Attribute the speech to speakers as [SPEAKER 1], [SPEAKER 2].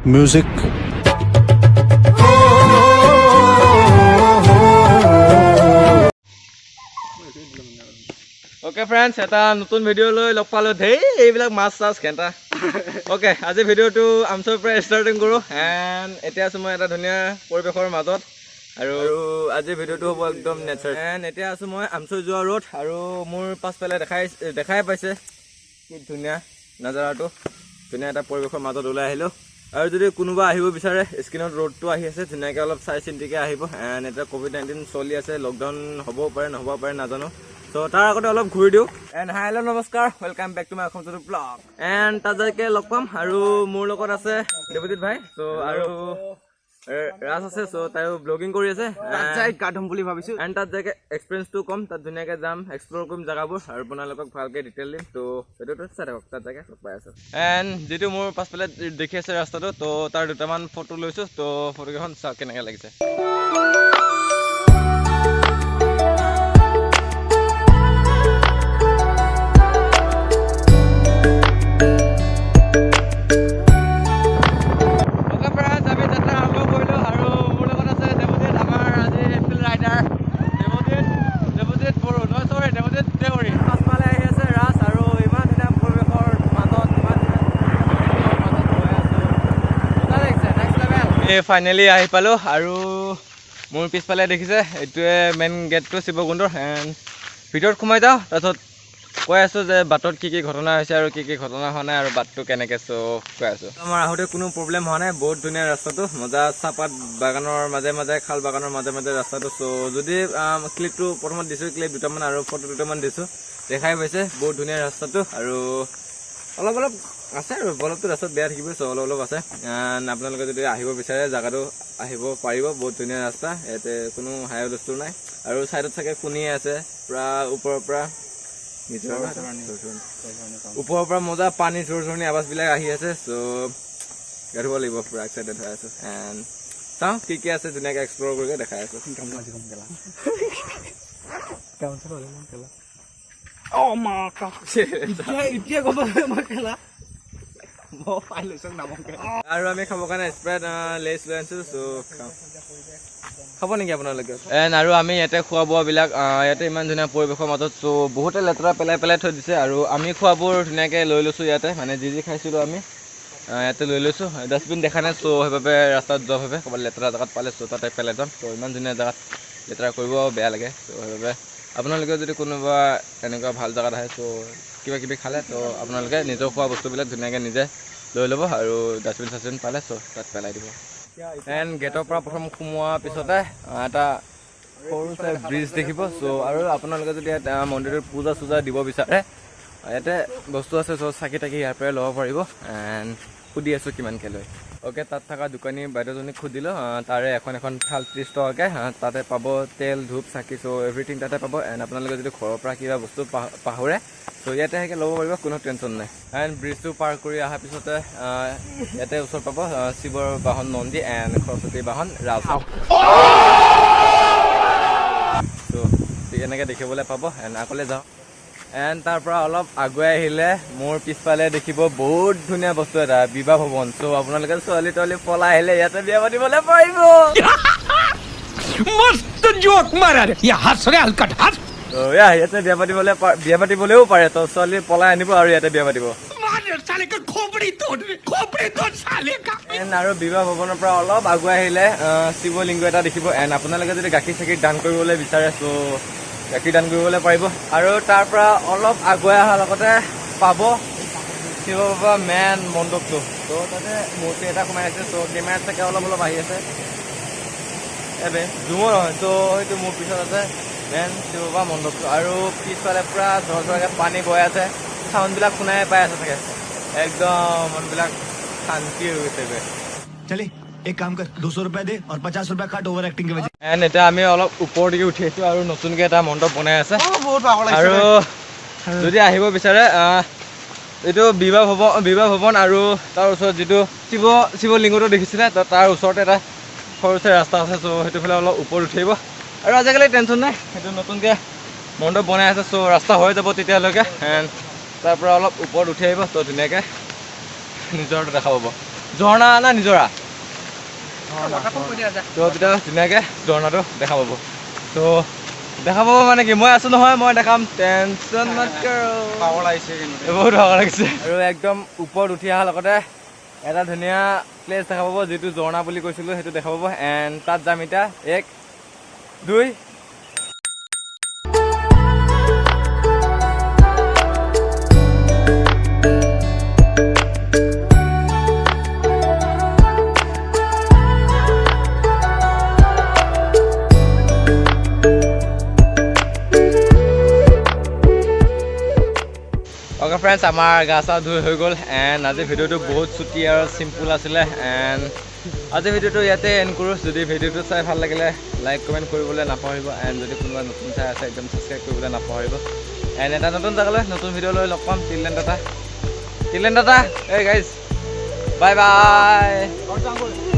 [SPEAKER 1] music.
[SPEAKER 2] Okay friends, এটা নতুন video লৈ লগ পালো ধেই এইবিলাক মাছ চাছ খেন্তা। ওকে, আজি ভিডিওটো আমচৰ পৰা ষ্টাৰ্টিং কৰো এন্ড এতিয়া আছো মই এটা ধুনীয়া পৰিবেশৰ মাজত আৰু আজি ভিডিওটো হ'ব একদম নেচাৰ এন্ড এতিয়া আছো মই আমচৰ যোৱা ৰোড আৰু মোৰ পাছফালে দেখাই পাইছে কি ধুনীয়া নজাৰাটো ধুনীয়া এটা পৰিবেশৰ মাজত ওলাই আহিলো আৰু যদি কোনোবা আহিব বিচাৰে স্ক্ৰিনত ৰোডটো আহি আছে ধুনীয়াকৈ অলপ চাই চিন্তিকে আহিব এন্ড এটা কোভিড-19 চলি আছে লকডাউন হ'বও পাৰে নহ'ব পাৰে নাজানো So তাৰ আগতে অলপ ঘূৰি দিও এন্ড হাই হেল্ল' নমস্কাৰ welcome back to my Assam to blog and তাজাকে লগ পাম আৰু মোৰ লগত আছে দেৱজিত ভাই সো আৰু ৰাজ আছে সো তাইও ব্লগিং কৰি আছে
[SPEAKER 3] তাই কাটম বুলি ভাবিছো
[SPEAKER 2] এন্ড তাত যাকে এক্সপেৰিয়েন্সটো কম তাত ধুনীয়াকৈ যাম এক্সপ্লোৰ কৰিম জাগাবোৰ আৰু আপোনালোকক ভালকৈ ডিটেইল দিম তো ভিডিওটো চাই থাকক তাত যাকে লগ পাই আছো এন্ড যেটো মোৰ পাছফালে দেখি আছে ৰাস্তাটো তো তাৰ দুটামান ফটো লৈছো তো ফটোকেইখন চাওক কেনেকৈ লাগিছে ফাইনেলি আহি পালো আৰু মোৰ পিছফালে দেখিছে এইটোৱে মেইন গেটটো শিৱকুণ্ডৰ এণ্ড ভিতৰত সোমাই যাওঁ তাৰপিছত কৈ আছোঁ যে বাটত কি ঘটনা হৈছে আৰু কি ঘটনা হোৱা নাই আৰু বাটটো কেনেকৈ কৈ আছোঁ আমাৰ আহোঁতে কোনো প্ৰব্লেম হোৱা নাই বহুত ধুনীয়া ৰাস্তাটো মজা চাহপাত বাগানৰ মাজে মাজে খাল বাগানৰ মাজে মাজে ৰাস্তাটো যদি ক্লিপটো প্ৰথমত দিছোঁ ক্লিপ দুটামান আৰু ফটো দুটামান দিছোঁ দেখাই পাইছে বহুত ধুনীয়া ৰাস্তাটো আৰু অলপ আছে আৰু অলপতো ৰাস্তাত বেয়া থাকিব অলপ আছে আপোনালোকে যদি আহিব বিচাৰে জাগাটো আহিব পাৰিব বহুত ধুনীয়া ৰাস্তা ইয়াতে কোনো হাই হুলস্থুল নাই আৰু চাইডত চাগে শুনিয়ে আছে পুৰা ওপৰৰ পৰা ওপৰৰ পৰা মজা পানী চৰচৰণি আৱাজবিলাক আহি আছে গা ধুব লাগিব পুৰা এক্সাইটেড হৈ আছো এণ্ড চাওঁ কি আছে ধুনীয়াকৈ এক্সপ্ল'ৰ কৰি দেখাই আছো আৰু আমি খাবৰ কাৰণে স্প্ৰাইট লেছ লৈ আনিছো খাব নেকি আপোনালোকে এণ্ড আৰু আমি ইয়াতে খোৱা বোৱাবিলাক ইয়াতে ইমান ধুনীয়া পৰিৱেশৰ মাজত বহুতে লেতেৰা পেলাই থৈ দিছে আৰু আমি খোৱাবোৰ ধুনীয়াকৈ লৈ লৈছোঁ ইয়াতে মানে যি খাইছিলোঁ আমি ইয়াতে লৈ লৈছোঁ ডাষ্টবিন দেখা নাই সেইবাবে ৰাস্তাত যোৱাভাৱে ক'ৰবাত লেতেৰা জেগাত পালে তাতে পেলাই যাম ইমান ধুনীয়া জেগাত লেতেৰা কৰিব বেয়া লাগে সেইবাবে আপোনালোকে যদি কোনোবা এনেকুৱা ভাল জেগাত আহে কিবা কিবি খালে আপোনালোকে নিজৰ খোৱা বস্তুবিলাক ধুনীয়াকৈ নিজে লৈ ল'ব আৰু ডাষ্টবিন চাষ্টবিন পালে তাত পেলাই দিব এণ্ড গেটৰ পৰা প্ৰথম সোমোৱাৰ পিছতে এটা সৰু চাই ব্ৰিজ দেখিব আৰু আপোনালোকে যদি ইয়াত মন্দিৰটোত পূজা চূজা দিব বিচাৰে ইয়াতে বস্তু আছে চাকি তাকি ইয়াৰ পৰাই ল'ব পাৰিব এণ্ড সুধি আছোঁ কিমানকৈ লয় অ'কে তাত থকা দোকানী বাইদেউজনীক সুধিলোঁ তাৰে এখন থাল 30 টকাকৈ তাতে পাব তেল ধূপ চাকি এভৰিথিং তাতে পাব এণ্ড আপোনালোকে যদি ঘৰৰ পৰা কিবা বস্তু পাহৰে ইয়াতে আহিকে ল'ব পাৰিব কোনো টেনশ্যন নাই এণ্ড ব্ৰিজটো পাৰ কৰি অহাৰ পিছতে ইয়াতে ওচৰত পাব শিৱৰ বাহন নন্দী এণ্ড সৰস্বতী বাহন ৰাজ এনেকৈ দেখিবলৈ পাব এণ্ড আগলৈ যাওঁ এণ্ড তাৰ পৰা অলপ আগুৱাই আহিলে মোৰ পিছফালে দেখিব বহুত ধুনীয়া বস্তু এটা বিবাহ ভৱন আপোনালোকে ছোৱালী তোৱালী পলাই আহিলে ইয়াতে বিয়া পাতিবলৈ পাৰিব ইয়াতে বিয়া পাতিবলৈও পাৰে ছোৱালী পলাই আনিব আৰু ইয়াতে বিয়া পাতিব আৰু বিবাহ ভৱনৰ পৰা অলপ আগুৱাই আহিলে শিৱলিংগ এটা দেখিব এণ্ড আপোনালোকে যদি গাখীৰ চাখীৰ দান কৰিবলৈ বিচাৰে গাখীৰ দান কৰিবলৈ পাৰিব আৰু তাৰ পৰা অলপ আগুৱাই অহাৰ লগতে পাব শিৱ বাবা মেইন মণ্ডপটো তাতে মূৰ্তি এটা সোমাই আছে কেমেৰাত চাগে অলপ আহি আছে জুমো নহয় সেইটো মোৰ পিছত আছে মেইন শিৱ বাবা মণ্ডপটো আৰু পিছফালে পুৰা ঝৰঝৰকৈ পানী বৈ আছে চাউণ্ডবিলাক শুনাই পাই আছে চাগে একদম মনবিলাক শান্তি হৈ গৈছে
[SPEAKER 4] चले एक काम कर 200 रुपए दे और 50 रुपए काट ओवर एक्टिंग के वजह
[SPEAKER 2] এণ্ড এতিয়া আমি অলপ ওপৰৰ দিকে উঠি আহিছোঁ আৰু নতুনকৈ এটা মণ্ডপ বনাই আছে আৰু যদি আহিব বিচাৰে এইটো বিবাহ ভৱন আৰু তাৰ ওচৰত যিটো শিৱলিংগটো দেখিছিলে তাৰ ওচৰতে এটা সৰু চাই ৰাস্তা আছে সেইটো ফালে অলপ ওপৰত উঠি আহিব আৰু আজিকালি টেনশ্যন নাই সেইটো নতুনকৈ মণ্ডপ বনাই আছে ৰাস্তা হৈ যাব তেতিয়ালৈকে এণ্ড তাৰ পৰা অলপ ওপৰত উঠি আহিব ধুনীয়াকৈ নিজৰটো দেখা পাব ঝৰ্ণা না নিজৰা তো তেতিয়া ধুনীয়াকৈ ঝৰ্ণাটো দেখা পাব তো দেখা পাব মানে কি মই আছোঁ নহয় মই দেখাম টেনশ্যন
[SPEAKER 3] পাৱাৰ লাগিছে কিন্তু
[SPEAKER 2] বহুত ভাগৰ লাগিছে আৰু একদম ওপৰত উঠি অহাৰ লগতে এটা ধুনীয়া প্লেচ দেখা পাব যিটো ঝৰ্ণা বুলি কৈছিলোঁ সেইটো দেখা পাব এণ্ড তাত যাম এতিয়া 1 2 Okay friends, আমাৰ গা চা ধুই হৈ গ'ল এণ্ড আজি ভিডিঅ'টো বহুত চুটি আৰু চিম্পুল আছিলে এণ্ড আজি ভিডিঅ'টো ইয়াতে এণ্ড কৰোঁ যদি ভিডিঅ'টো চাই ভাল লাগিলে লাইক কমেণ্ট কৰিবলৈ নাপাহৰিব এণ্ড যদি কোনোবা নতুন চাই আছে একদম ছাবস্ক্ৰাইব কৰিবলৈ নাপাহৰিব এণ্ড এটা নতুন জেগালৈ নতুন ভিডিঅ' লৈ লগ পাম টিল দেন টাটা এই গাইজ বাই বাই